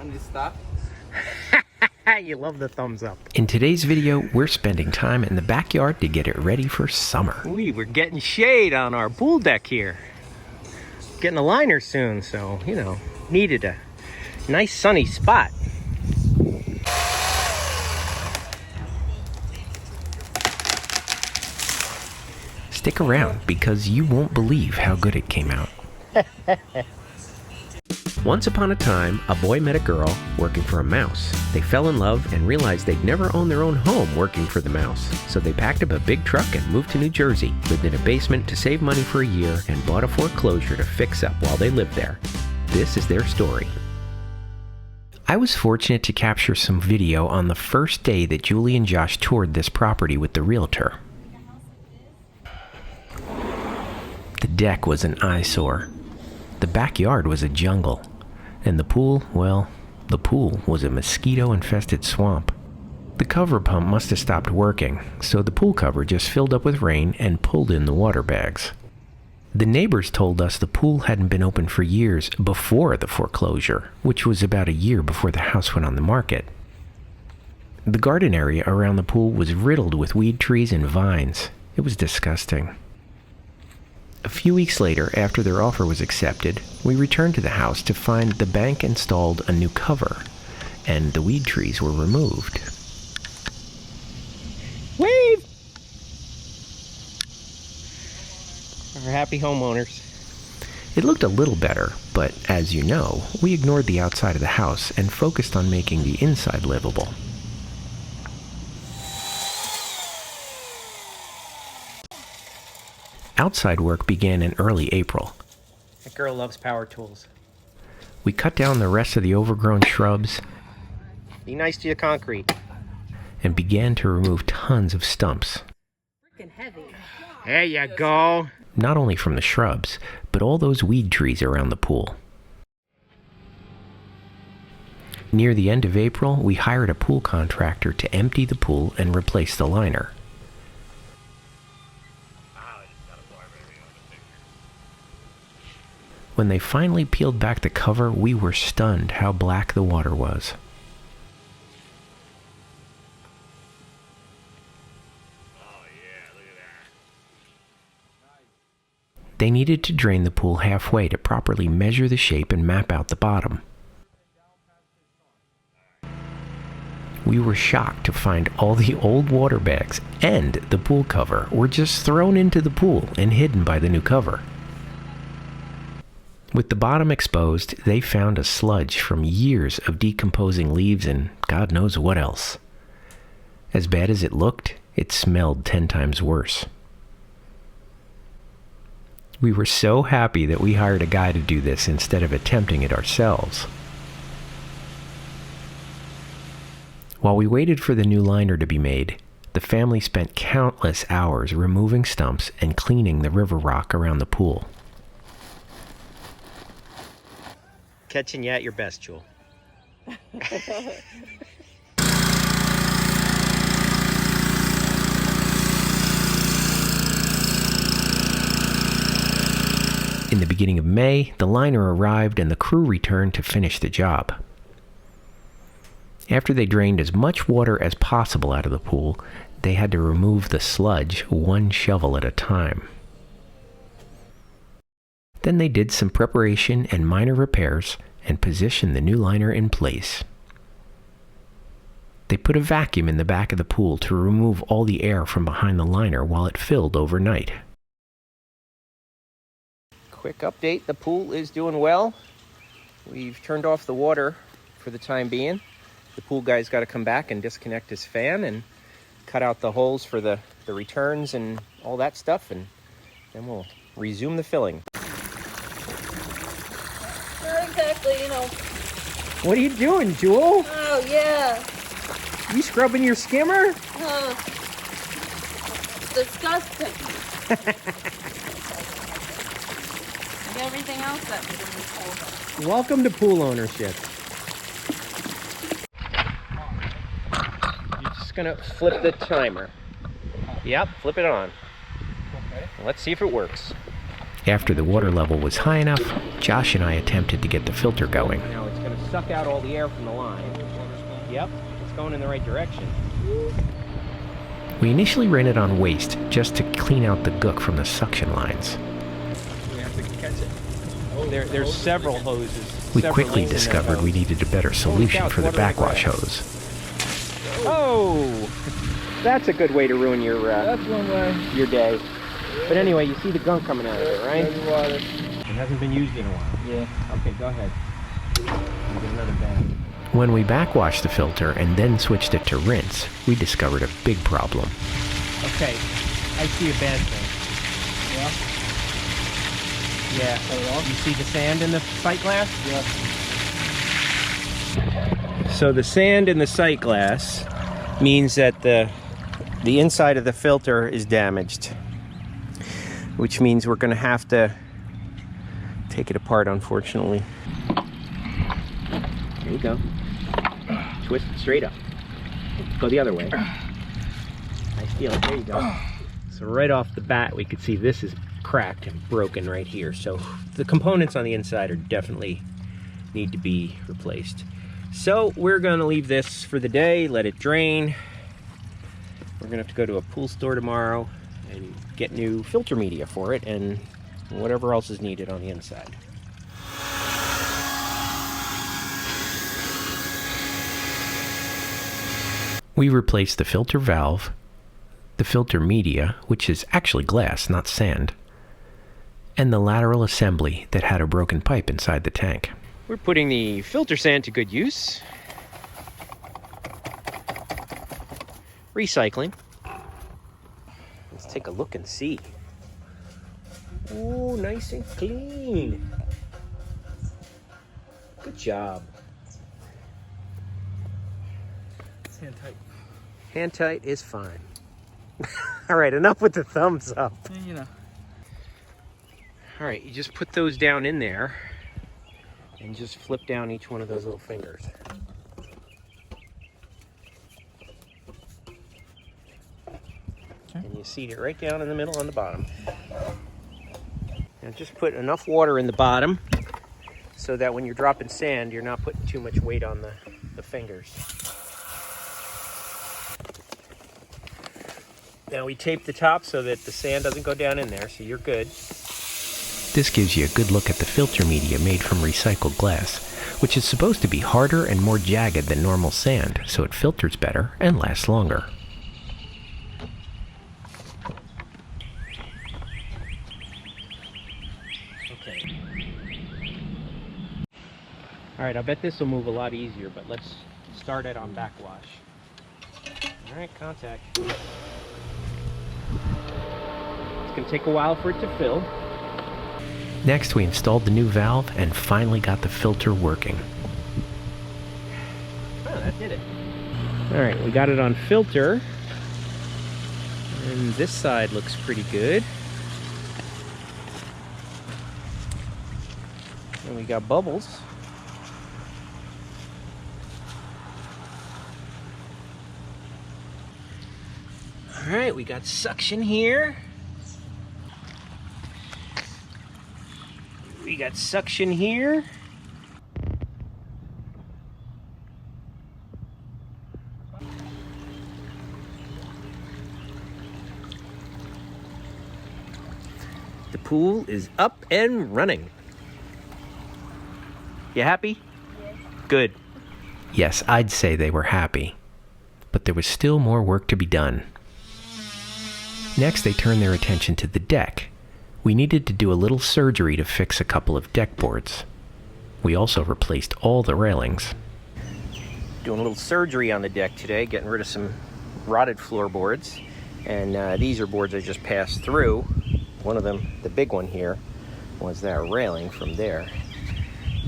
on this stuff. You love the thumbs up. In today's video, we're spending time in the backyard to get it ready for summer. We were getting shade on our pool deck here. Getting a liner soon, so, you know, needed a nice sunny spot. Stick around because you won't believe how good it came out. Once upon a time, a boy met a girl working for a mouse. They fell in love and realized they'd never own their own home working for the mouse. So they packed up a big truck and moved to New Jersey, lived in a basement to save money for a year, and bought a foreclosure to fix up while they lived there. This is their story. I was fortunate to capture some video on the first day that Julie and Josh toured this property with the realtor. The deck was an eyesore. The backyard was a jungle. And the pool, well, the pool was a mosquito-infested swamp. The cover pump must have stopped working, so the pool cover just filled up with rain and pulled in the water bags. The neighbors told us the pool hadn't been open for years before the foreclosure, which was about a year before the house went on the market. The garden area around the pool was riddled with weed trees and vines. It was disgusting. A few weeks later, after their offer was accepted, we returned to the house to find the bank installed a new cover, and the weed trees were removed. Wave! Our happy homeowners. It looked a little better, but as you know, we ignored the outside of the house and focused on making the inside livable. Outside work began in early April. That girl loves power tools. We cut down the rest of the overgrown shrubs. Be nice to your concrete. And began to remove tons of stumps. Freaking heavy. There you go. Not only from the shrubs, but all those weed trees around the pool. Near the end of April, we hired a pool contractor to empty the pool and replace the liner. When they finally peeled back the cover, we were stunned how black the water was. Oh yeah, look at that. They needed to drain the pool halfway to properly measure the shape and map out the bottom. We were shocked to find all the old water bags and the pool cover were just thrown into the pool and hidden by the new cover. With the bottom exposed, they found a sludge from years of decomposing leaves and God knows what else. As bad as it looked, it smelled 10 times worse. We were so happy that we hired a guy to do this instead of attempting it ourselves. While we waited for the new liner to be made, the family spent countless hours removing stumps and cleaning the river rock around the pool. Catching you at your best, Jewel. In the beginning of May, the liner arrived and the crew returned to finish the job. After they drained as much water as possible out of the pool, they had to remove the sludge one shovel at a time. Then they did some preparation and minor repairs and positioned the new liner in place. They put a vacuum in the back of the pool to remove all the air from behind the liner while it filled overnight. Quick update, the pool is doing well. We've turned off the water for the time being. The pool guy's got to come back and disconnect his fan and cut out the holes for the returns and all that stuff, and then we'll resume the filling. Not exactly, you know. What are you doing, Jewel? Oh, yeah. You scrubbing your skimmer? Disgusting. Like everything else that was in this pool. Welcome to pool ownership. You're just gonna flip the timer. Yep, flip it on. Let's see if it works. After the water level was high enough, Josh and I attempted to get the filter going. Now it's gonna going to suck out all the air from the line. Yep, it's going in the right direction. We initially ran it on waste just to clean out the gook from the suction lines. We have to catch it. There's several hoses. We quickly discovered we needed a better solution for the backwash hose. Oh, that's a good way to ruin your That's one way. your day. But anyway, you see the gunk coming out of it, right? There's water. It hasn't been used in a while. Yeah. Okay, go ahead. We'll get another bag. When we backwashed the filter and then switched it to rinse, we discovered a big problem. Okay, I see a bad thing. Yeah. Yeah. You see the sand in the sight glass? Yeah. So the sand in the sight glass means that the inside of the filter is damaged, which means we're going to have to take it apart, unfortunately. There you go. Twist it straight up. Go the other way. Nice feeling. There you go. So right off the bat, we could see this is cracked and broken right here. So the components on the inside are definitely need to be replaced. So we're gonna leave this for the day, let it drain. We're gonna have to go to a pool store tomorrow and get new filter media for it and whatever else is needed on the inside. We replaced the filter valve, the filter media, which is actually glass, not sand, and the lateral assembly that had a broken pipe inside the tank. We're putting the filter sand to good use. Recycling. Let's take a look and see. Oh, nice and clean. Good job. It's hand tight. Hand tight is fine. All right, enough with the thumbs up. Yeah, you know. All right, you just put those down in there and just flip down each one of those little fingers. Okay. And you seat it right down in the middle on the bottom. Now just put enough water in the bottom so that when you're dropping sand, you're not putting too much weight on the fingers. Now we tape the top so that the sand doesn't go down in there, so you're good. This gives you a good look at the filter media made from recycled glass, which is supposed to be harder and more jagged than normal sand, so it filters better and lasts longer. Okay. All right, I bet this will move a lot easier, but let's start it on backwash. All right, contact. It's going to take a while for it to fill. Next, we installed the new valve and finally got the filter working. Oh, that did it. All right, we got it on filter. And this side looks pretty good. And we got bubbles. All right, we got suction here. We got suction here. The pool is up and running. You happy? Yes. Good. Yes, I'd say they were happy. But there was still more work to be done. Next, they turned their attention to the deck. We needed to do a little surgery to fix a couple of deck boards. We also replaced all the railings. Doing a little surgery on the deck today, getting rid of some rotted floorboards. And these are boards I just passed through. One of them, the big one here, was that railing from there.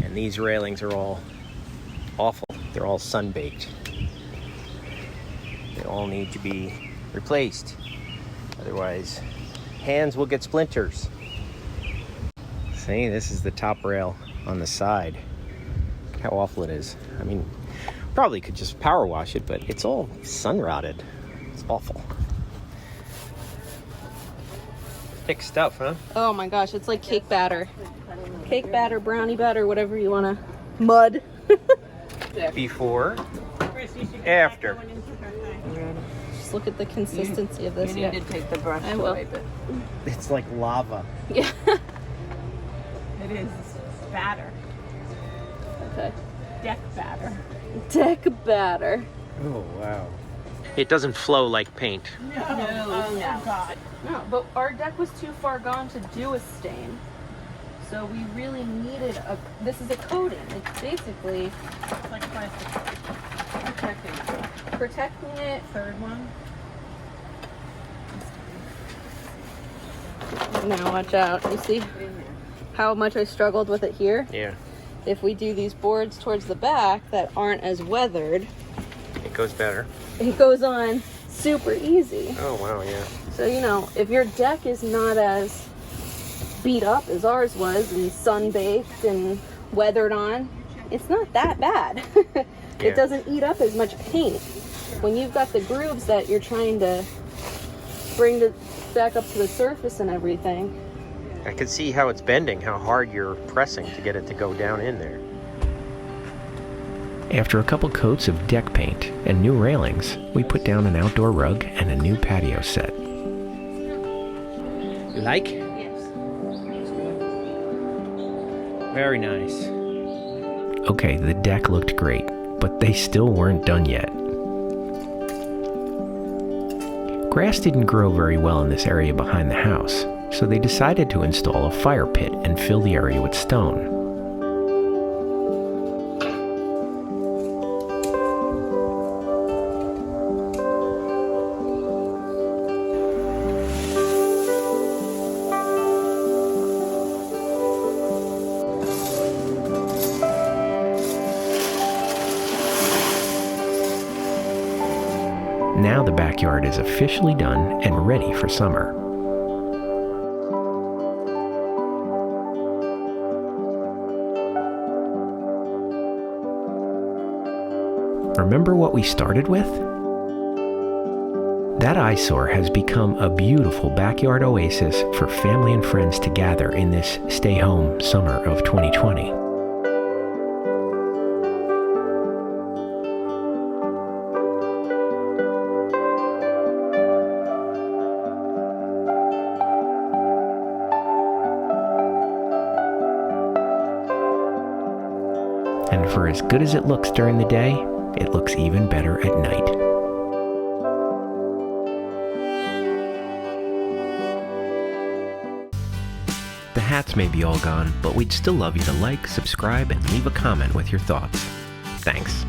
And these railings are all awful. They're all sun-baked. They all need to be replaced. Otherwise, hands will get splinters. See, this is the top rail on the side. Look how awful it is. I mean, probably could just power wash it, but it's all sun rotted. It's awful. Thick stuff, huh? Oh my gosh, it's like cake batter. Cake batter, brownie batter, whatever you want to. Mud. Before, after. Just look at the consistency of this. You need to take the brush I will. away, but It's like lava. Yeah. it is batter. Okay. Deck batter. Deck batter. Oh, wow. It doesn't flow like paint. No. Oh, no. God. No, but our deck was too far gone to do a stain. So we really needed this is a coating. It's basically It's like plastic. protecting it. Third one. Now watch out. You see how much I struggled with it here? Yeah, If we do these boards towards the back that aren't as weathered, it goes better. it goes on super easy. Oh, wow, yeah. So, you know, if your deck is not as beat up as ours was and sun-baked and weathered on, it's not that bad. Yeah. It doesn't eat up as much paint. When you've got the grooves that you're trying to bring back up to the surface and everything. I can see how it's bending, how hard you're pressing to get it to go down in there. After a couple coats of deck paint and new railings, we put down an outdoor rug and a new patio set. You like? Yes. Very nice. Okay, the deck looked great, but they still weren't done yet. Grass didn't grow very well in this area behind the house, so they decided to install a fire pit and fill the area with stone. Now the backyard is officially done and ready for summer. Remember what we started with? That eyesore has become a beautiful backyard oasis for family and friends to gather in this stay-home summer of 2020. And for as good as it looks during the day, it looks even better at night. The hats may be all gone, but we'd still love you to like, subscribe, and leave a comment with your thoughts. Thanks.